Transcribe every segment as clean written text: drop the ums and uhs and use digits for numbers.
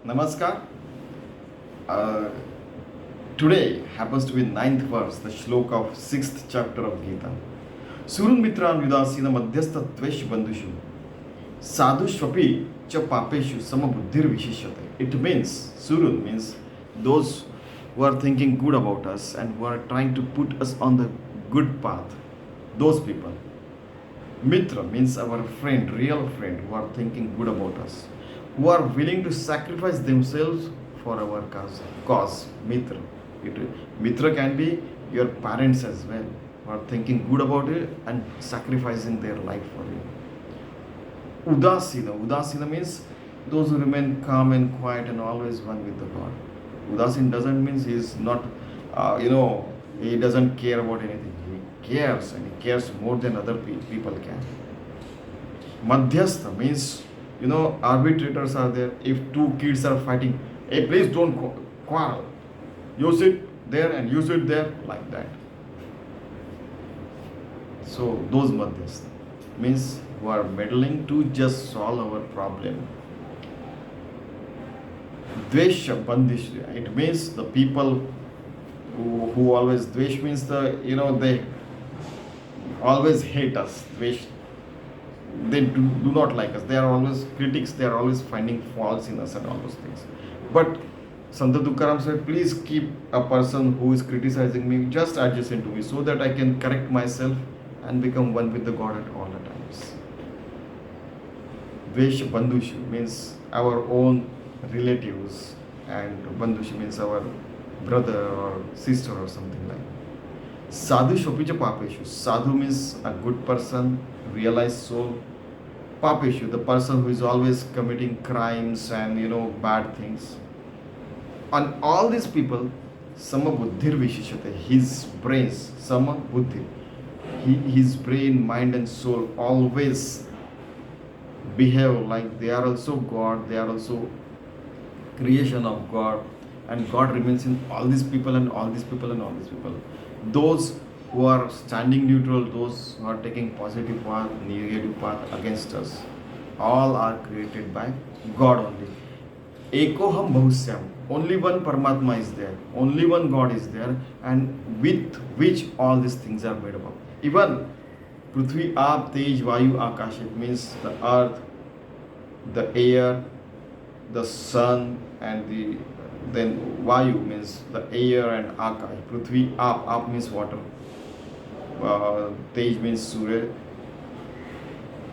Namaskar. Uh, Today happens to be ninth verse, the Shlok of sixth chapter of Gita. Surun mitran yudasina madhyastha tvesh bandhushu sadhushvapi cha papeshu samabuddhir vishishyate. It means, Surun means those who are thinking good about us and who are trying to put us on the good path. Those people. Mitra means our friend, real friend, who are thinking good about us, who are willing to sacrifice themselves for our cause. Mitra. Mitra can be your parents as well, who are thinking good about it and sacrificing their life for you. Udasina means those who remain calm and quiet and always one with the God. Udasin doesn't mean he is not, he doesn't care about anything. He cares, and he cares more than other people can. Madhyastha means, arbitrators are there. If two kids are fighting, hey, please don't quarrel. You sit there and you sit there, like that. So those madhyastha means who are meddling to just solve our problem. Dvesha bandhishya, it means the people who always, dvesh means they always hate us. Dvesh, they do not like us. They are always critics. They are always finding faults in us and all those things. But Sant Tukaram said, please keep a person who is criticizing me just adjacent to me so that I can correct myself and become one with the God at all the times. Dvesha bandhushu means our own relatives, and bandhushu means our brother or sister or something like that. Sadhu shopicha papeshu. Sadhu means a good person, realized soul. Papeshu, the person who is always committing crimes and bad things. On all these people, sama buddhir vishishate, his brains, sama buddhi, his brain, mind and soul always behave like they are also God, they are also creation of God, and God remains in all these people and all these people and all these people. Those who are standing neutral, those who are taking positive path, negative path against us, all are created by God only. Ekoham Bahusyam, only one Paramatma is there, only one God is there, and with which all these things are made up. Even Prithvi, Aap, Tej, Vayu, Akash, it means the earth, the air, the sun, and then Vayu means the air and Akash. Prithvi, Aap means water. Tej means Surya,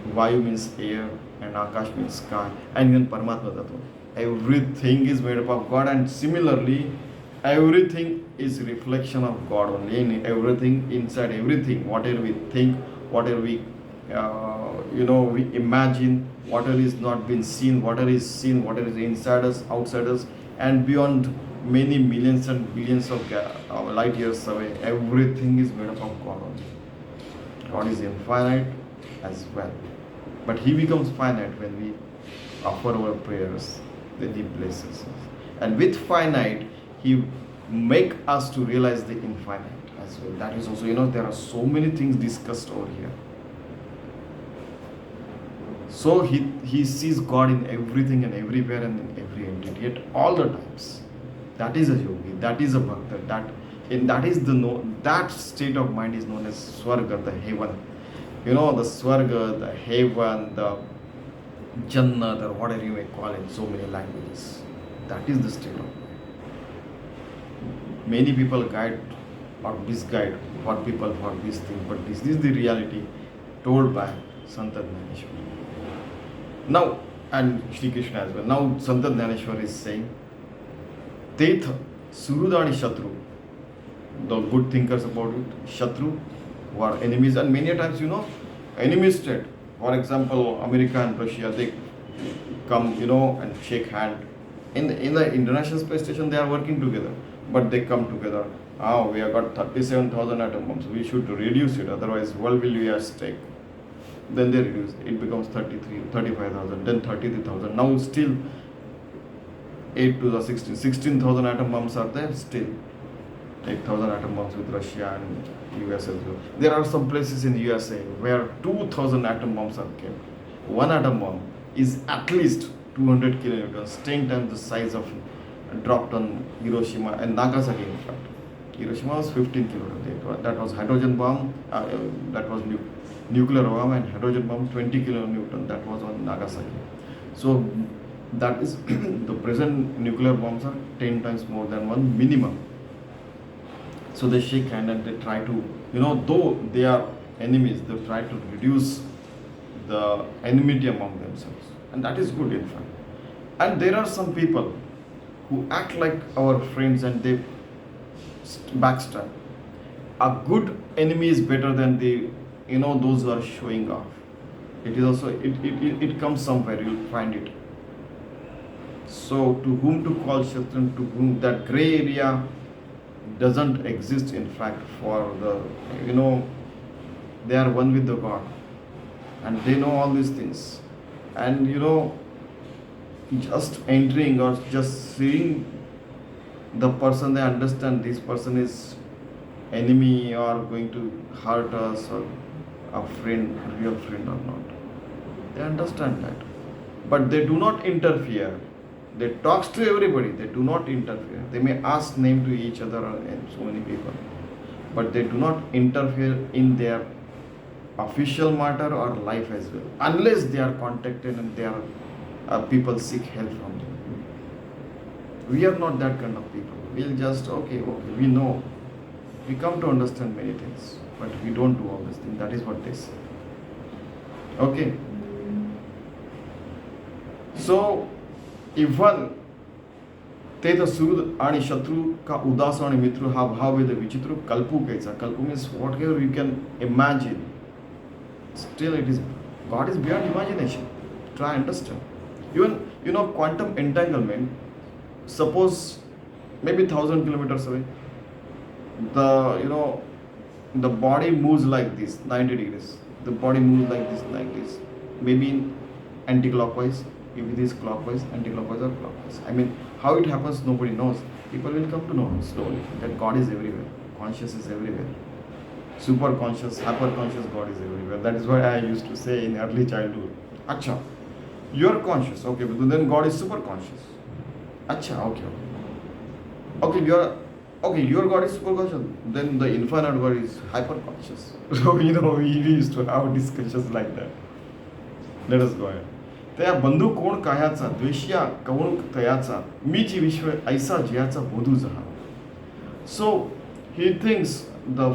Vayu means air, and Akash means sky, and even Paramatma Tattva. Everything is made up of God, and similarly, everything is reflection of God only. In everything, inside everything, whatever we think, whatever we we imagine, whatever is not been seen, whatever is seen, whatever is inside us, outside us, and beyond many millions and billions of light years away, everything is made up of God only. God is infinite as well, but He becomes finite when we offer our prayers. Then He blesses us, and with finite, He make us to realize the infinite as well. That is also, there are so many things discussed over here. So he sees God in everything and everywhere and in every entity at all the times. That is a yogi. That is a bhakta. That state of mind is known as swarga, the heaven. The swarga, the heaven, the jannat, or whatever you may call it, so many languages. That is the state of mind. Many people guide or misguide what people for this thing, but this is the reality told by Sant Dnyaneshwari. Now, and Shri Krishna as well. Now, Sant Dnyaneshwari is saying, Tetha Surudani Shatru, the good thinkers about it, Shatru, who are enemies, and many times, enemy state. For example, America and Russia, they come, and shake hand. In the International Space Station, they are working together, but they come together. We have got 37,000 atom bombs. We should reduce it, otherwise world will be at stake. Then they reduce. It becomes 35,000, then 33,000. Now still 8 to the 16,000 atom bombs are there still. 8,000 atom bombs with Russia and US as well. There are some places in USA where 2,000 atom bombs are kept. One atom bomb is at least 200 kilonewtons, 10 times the size of dropped on Hiroshima and Nagasaki. In fact, Hiroshima was 15 kilonewtons. That was hydrogen bomb. That was nuclear bomb, and hydrogen bomb 20 kilonewtons. That was on Nagasaki. So that is the present nuclear bombs are 10 times more than one minimum. So they shake hand and they try to, though they are enemies, they try to reduce the enmity among themselves, and that is good in fact. And there are some people who act like our friends and they backstab. A good enemy is better than those who are showing off. It is also it comes somewhere, you'll find it. So to whom to call Shatran, to whom that gray area doesn't exist in fact for they are one with the God and they know all these things. And just entering or just seeing the person, they understand this person is enemy or going to hurt us or a friend, a real friend or not. They understand that. But they do not interfere. They talk to everybody. They do not interfere. They may ask name to each other and so many people. But they do not interfere in their official matter or life as well. Unless they are contacted and they are people seek help from them. We are not that kind of people. We'll just, okay, we know. We come to understand many things. But we don't do all these things. That is what they say. Okay. So, even ते तर सूद आणि शत्रू का उदास आणि मित्र हा भाव वेद विचित्र कल्पूकेचा. कल्पू means whatever you can imagine. Still it is, God is beyond imagination. Try understand. Even quantum entanglement, suppose maybe 1,000 kilometers away, the body moves like this 90 degrees. The body moves like this, maybe in anti-clockwise, if it is clockwise, anti-clockwise or clockwise. I mean, how it happens nobody knows. People will come to know slowly that God is everywhere, conscious is everywhere. Super conscious, hyper conscious God is everywhere. That is why I used to say in early childhood, Acha, you are conscious, okay, but then God is super conscious. Acha, okay, your God is super conscious, then the infinite God is hyper conscious. So we used to have discussions like that. Let us go ahead. त्या बंधू कोण कायाचा, द्वेष्या कवण तयाचा, मीची विश्व ऐसा जियाचा बोधू जहा. So he thinks the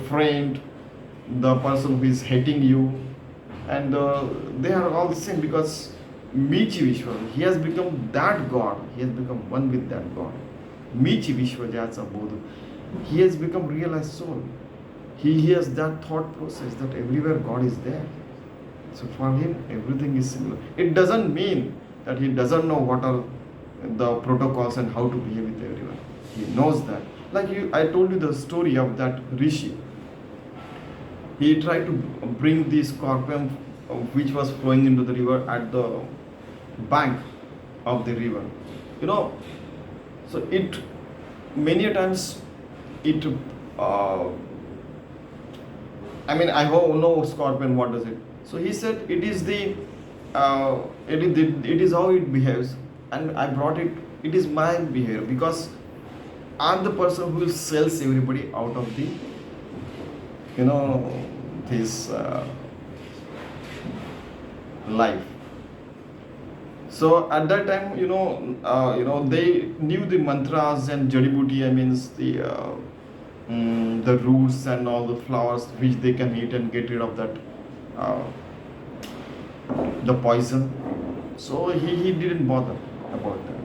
friend, the person who is hating you, and they are all same because Michi Vishwa, he has become that God, he has become one with that God. Michi Vishwa Jatsa Bodhu, he has become realized soul. He has that thought process that everywhere God is there. So for him, everything is similar. It doesn't mean that he doesn't know what are the protocols and how to behave with everyone. He knows that. Like I told you the story of that Rishi. He tried to bring the scorpion which was flowing into the river at the bank of the river. So it many times it. I know scorpion. What does it? So he said it is it is how it behaves, and I brought it. It is my behavior because I'm the person who will sells everybody out of the this life. So at that time, they knew the mantras and jadibuti. The roots and all the flowers which they can eat and get rid of that the poison. So he didn't bother about that.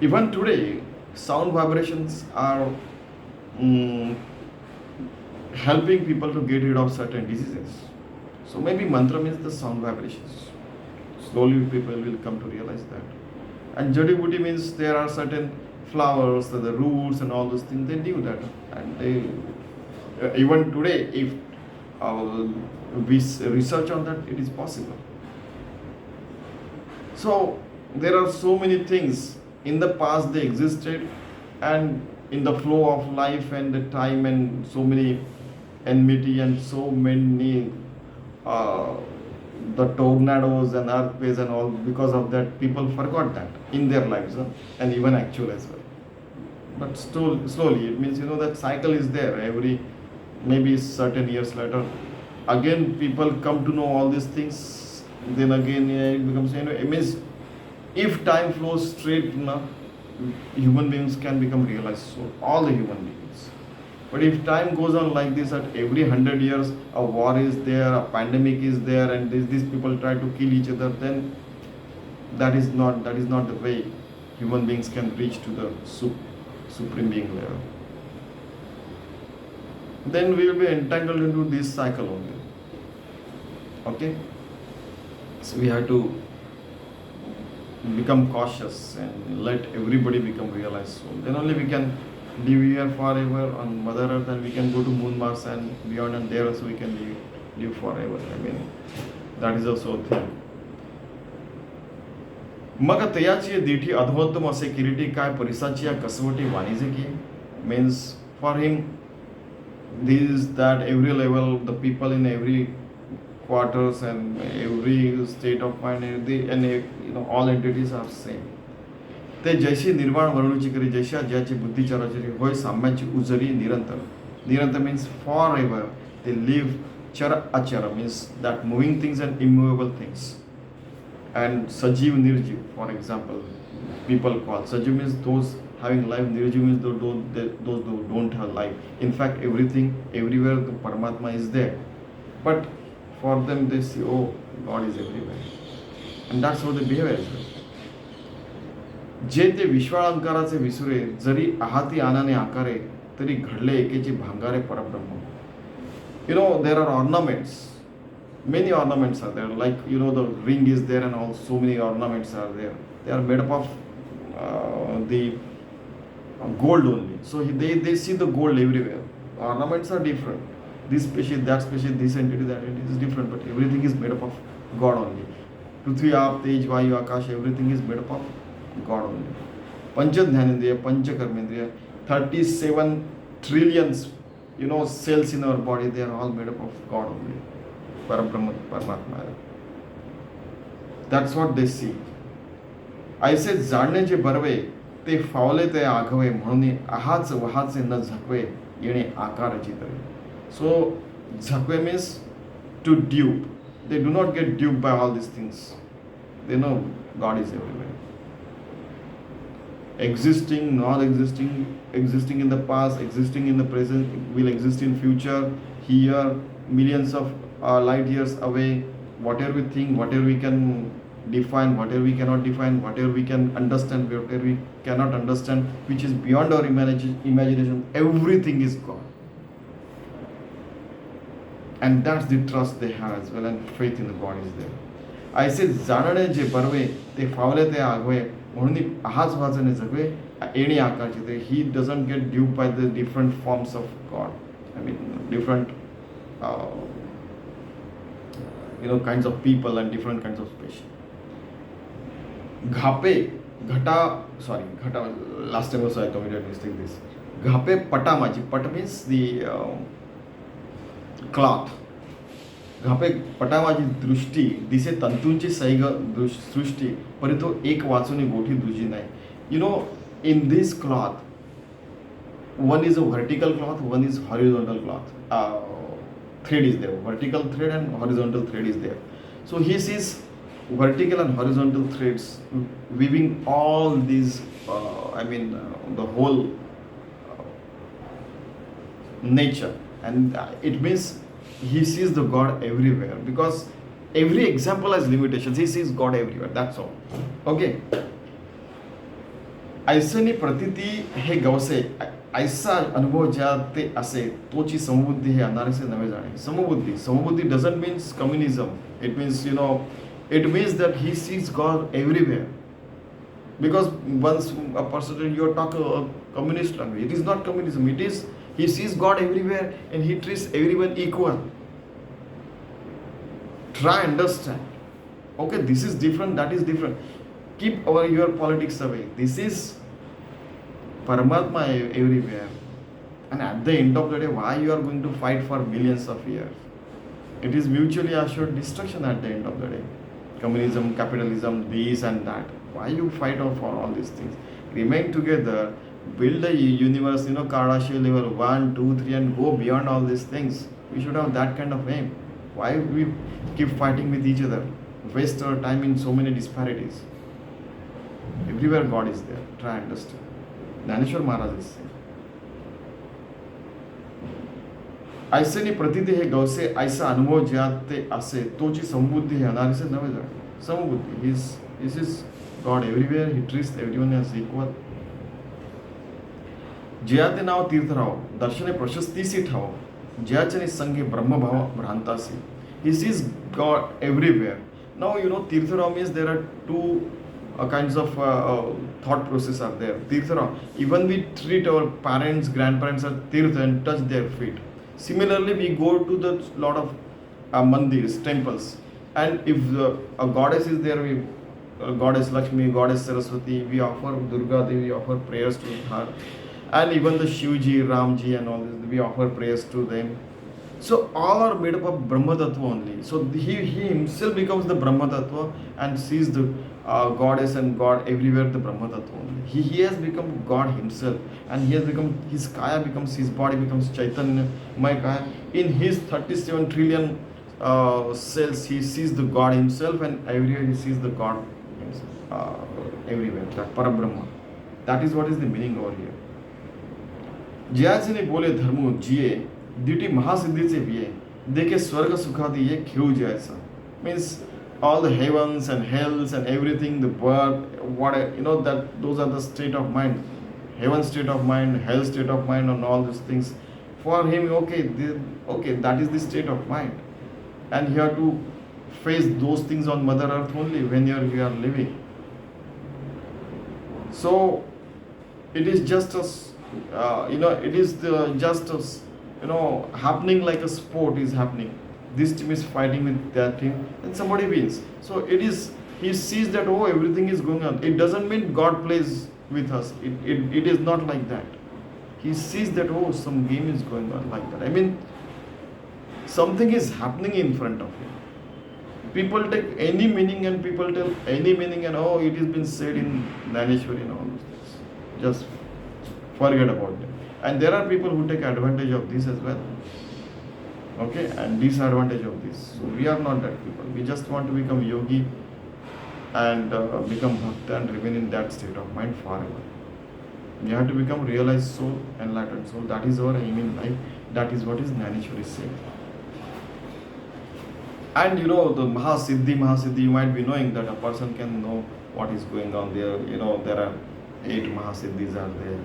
Even today, sound vibrations are helping people to get rid of certain diseases. So maybe mantra means the sound vibrations. Slowly people will come to realize that. And jadibuti means there are certain flowers, the roots and all those things. They knew that, and they even today, if we research on that, it is possible. So there are so many things in the past they existed, and in the flow of life and the time and so many enmity and so many the tornadoes and earthquakes and all, because of that people forgot that in their lives, and even actual as well. But slowly, it means that cycle is there. Every maybe certain years later, again people come to know all these things. Then again, it becomes, it means if time flows straight, human beings can become realized soul, all the human beings. But if time goes on like this, at every 100 years a war is there, a pandemic is there, and these people try to kill each other, then that is not the way human beings can reach to the supreme being level. Then we will be entangled into this cycle only. Okay, so we have to become cautious and let everybody become realized soul. Then only we can live here forever on Mother Earth, and we can go to Moon, Mars and beyond, and there also we can live forever. I mean, that is also a thing. मग तयाची दिठी अधोत्तम असे किरीटी काय परिसाची या कसवटी वाणिजे की means for him this that every level, the people in every quarters and every state of mind, and all entities are same. ते जैशी निर्वाण वर्णूची करी जैशा ज्याची बुद्धिचाराची होय साम्याची उजरी निरंतर means forever. They live chara achara means that moving things and immovable things. And sajiv nirjiv, for example, people call sajiv means those having life, nirjiv means those who don't have life. In fact, everything, everywhere, the Paramatma is there. But for them, they say, oh, God is everywhere. And that's how they behave as well. जे ते विश्वाळंकाराचे विसुरे जरी आहाती आनाने आकारे तरी घडले एकेची भांगारे परब्रह्म. There are ornaments, many ornaments are there, like the ring is there and all, so many ornaments are there. They are made up of the gold only. So they see the gold everywhere. Ornaments are different. This species, that species, this entity, that entity is different, but everything is made up of God only. Prithvi, Aap, Tej, Vayu, Akash, everything is made up of God only. Pancha Dhyanendriya, Pancha Karmendriya, 37 trillions, cells in our body, they are all made up of God only. Parabrahma, Paramatma. That's what they see. ऐसे जाणणे जे बरवे ते फावले ते आघवे म्हणून आहाच वहाचे न झकवे येणे आकाराची तरे. So झकवे means to dupe. They do not get duped by all these things. They know God is everywhere. Existing, not existing, existing in the past, existing in the present, will exist in future, here, millions of light years away. Whatever we think, whatever we can define, whatever we cannot define, whatever we can understand, whatever we cannot understand, which is beyond our imagination, everything is God. And that's the trust they have as well, and faith in the God is there. ऐसे जाणणे जे बरवे ते फावले ते आगवे म्हणून आहाच वाचने जगवे येणे आकारचे ते. He doesn't get duped by the different forms of God. I mean, different kinds of people and different kinds of species. Ghata, last time also I committed mistake this. Ghape patamaji. Pat means the cloth. घापे पटावाची दृष्टी दिसे तंतूंची सैग सृष्टी परंतु एक वाचून गोठी दुजी नाही. In this cloth, one is a vertical cloth, one is horizontal cloth. Thread is there, vertical thread and horizontal thread is there. So he sees vertical and horizontal threads weaving all these, the whole nature, and it means he sees the God everywhere, because every example has limitations. He sees God everywhere, that's all. Okay. ऐसनी प्रतीती हे गवसे, ऐसा अनुभव ज्या ते असे तोची समबुद्धी हे अनारेसे नवे जाणे. समबुद्धी doesn't means communism. It means it means that he sees God everywhere. Because once a person, you talk a communist language, it is not communism. It is he sees God everywhere and he treats everyone equal. Try understand. Okay, this is different, that is different. Keep your politics away. This is Paramatma everywhere. And at the end of the day, why you are going to fight for millions of years? It is mutually assured destruction at the end of the day. Communism, capitalism, this and that. Why you fight for all these things? Remain together, build a universe, Kardashian level 1, 2, 3, and go beyond all these things. We should have that kind of aim. Why we keep fighting with each other? Waste our time in so many disparities. Everywhere God is there. Try and understand. Dnyaneshwari Maharaj is saying. ऐसे प्रतीति हे गवसे ऐसा अनुभव ज्यात ते असे तोची समबुद्धी हे अनारिसे नवे जण समबुद्धी is God everywhere he treats everyone as equal जयाते नाव तीर्थराव दर्शने प्रशस्तीसी ठाव जयाचे संगे ब्रह्मभाव भ्रांतासी he sees God everywhere now तीर्थराव means there are two kinds of thought process are there. Tirthara, even we treat our parents, grandparents as tirtha and touch their feet. Similarly, we go to the lot of mandirs, temples, and if a goddess is there, goddess Lakshmi, goddess Saraswati, we offer Durga Devi, we offer prayers to her, and even the Shivji, Ramji, and all this, we offer prayers to them. So all are made up of Brahma Tattva only. So he himself becomes the Brahma Tattva and sees the goddess and God everywhere, the Brahma Tattva only. He has become God himself, and he has become, his kaya becomes, his body becomes Chaitanya, my kaya. In his 37 trillion cells, he sees the God himself, and everywhere he sees the God himself, everywhere, that Parabrahma. That is what is the meaning over here. जयाचे बोले धर्मो जिये duty महासिद्धीचे विये देखे स्वर्ग सुखादी ये खेऊ जायचा means all the heavens and hells and everything, the birth, what that those are the state of mind, heaven state of mind, hell state of mind, and all these things. For him, okay, that is the state of mind, and you have to face those things on Mother Earth only when you are living. So it is just it is just happening like a sport is happening. This team is fighting with that team and somebody wins. So he sees that, everything is going on. It doesn't mean God plays with us. It is not like that. He sees that, some game is going on like that. I mean, something is happening in front of him. People take any meaning and people tell any meaning, and it has been said in Dnyaneshwari and all those things. Just forget about them. And there are people who take advantage of this as well. Okay, and disadvantage of this. So we are not that people. We just want to become yogi and become bhakta and remain in that state of mind forever. We have to become realized soul, enlightened soul. That is our aim in life. That is what is Dnyaneshwari saying. And the Mahasiddhi, you might be knowing that a person can know what is going on there. There are 8 Mahasiddhis are there.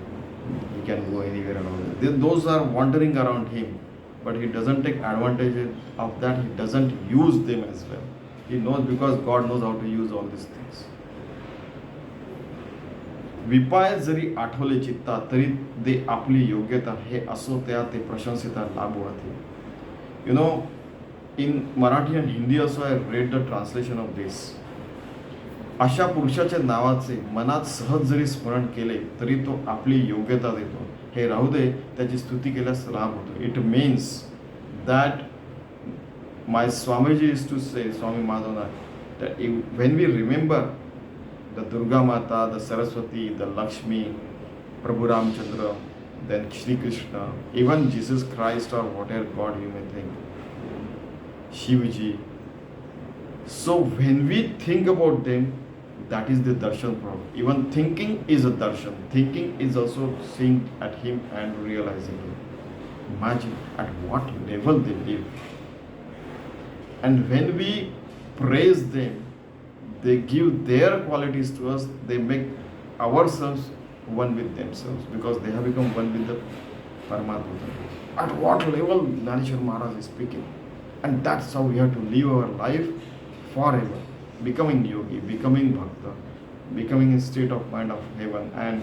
He can go anywhere and all that. Those are wandering around him. But he doesn't take advantage of that. He doesn't use them as well. He knows, because God knows how to use all these things. विपाय जरी आठवले चित्ता तरी दे आपली योग्यता हे असो त्या ते प्रशंसिता लाभवती. In Marathi and Hindi also I read the translation of this. अशा पुरुषाच्या नावाचे मनात सहज जरी स्मरण केले तरी तो आपली योग्यता देतो. हे राहू दे, त्याची स्तुती केल्यास लाभ होतो. It means that my Swamiji is to say, Swami Madhavana, that when we remember the Durga Mata, the Saraswati, the Lakshmi, Prabhu Ramchandra, then Shri Krishna, even Jesus Christ or whatever God you may think, Shivji. So when we think about them, that is the darshan problem. Even thinking is a darshan. Thinking is also seeing at him and realizing him. Imagine at what level they live. And when we praise them, they give their qualities to us. They make ourselves one with themselves, because they have become one with the Paramatma. At what level Dnyaneshwari Maharaj is speaking. And that's how we have to live our life forever. Becoming yogi, becoming bhakta, becoming in state of mind of heaven. And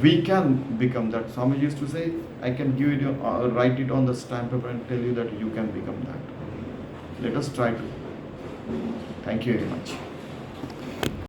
we can become that. Swamiji used to say, I can give it, write it on the stamp paper and tell you that you can become that. Let us try to. Thank you very much.